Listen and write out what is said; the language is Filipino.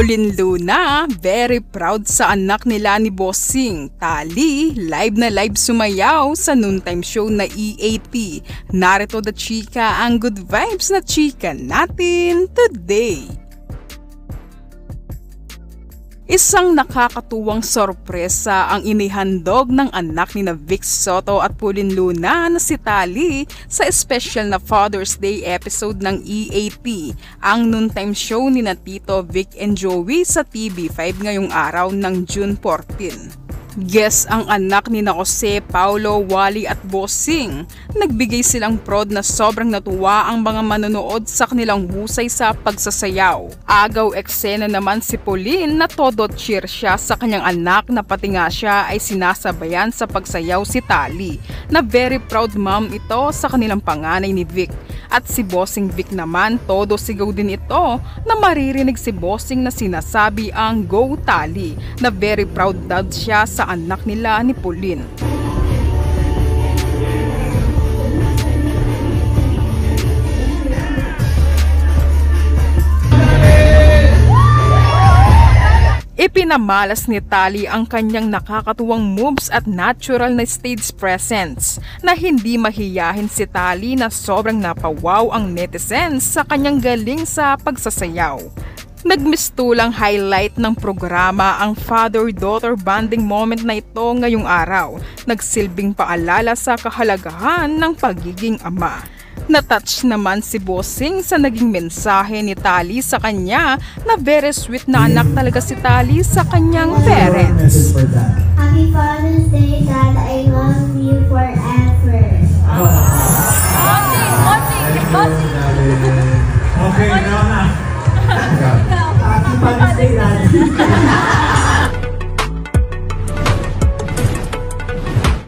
Pauline Luna, very proud sa anak nila ni Bossing. Tali, live na live sumayaw sa noontime show na EAP. Narito the chika, ang good vibes na chika natin today. Isang nakakatuwang sorpresa ang inihandog ng anak ni na Vic Soto at Pauline Luna na si Tali sa special na Father's Day episode ng EAP, ang noontime show ni na Tito Vic and Joey sa TV5 ngayong araw ng June 14. Guest ang anak ni na Jose, Paulo, Wally at Bossing. Nagbigay silang prod na sobrang natuwa ang mga manonood sa kanilang husay sa pagsasayaw. Agaw eksena naman si Pauline na todo cheer siya sa kanyang anak na pati nga siya ay sinasabayan sa pagsayaw si Tali, na very proud mom ito sa kanilang panganay ni Vic. At si Bossing Vic naman, todo sigaw din ito na maririnig si Bossing na sinasabi ang Go Tali, na very proud dad siya sa anak nila ni Pauline. Ipinamalas ni Tali ang kanyang nakakatuwang moves at natural na stage presence na hindi mahiyahin si Tali na sobrang napawaw ang netizens sa kanyang galing sa pagsasayaw. Nagmistulang highlight ng programa ang father-daughter bonding moment na ito ngayong araw, nagsilbing paalala sa kahalagahan ng pagiging ama. Natouch naman si Bossing sa naging mensahe ni Tali sa kanya na very sweet na anak talaga si Tali sa kanyang parents. Happy Father's Day, Dad. I love you forever. Okay, now na. Happy Father's Day, Dad.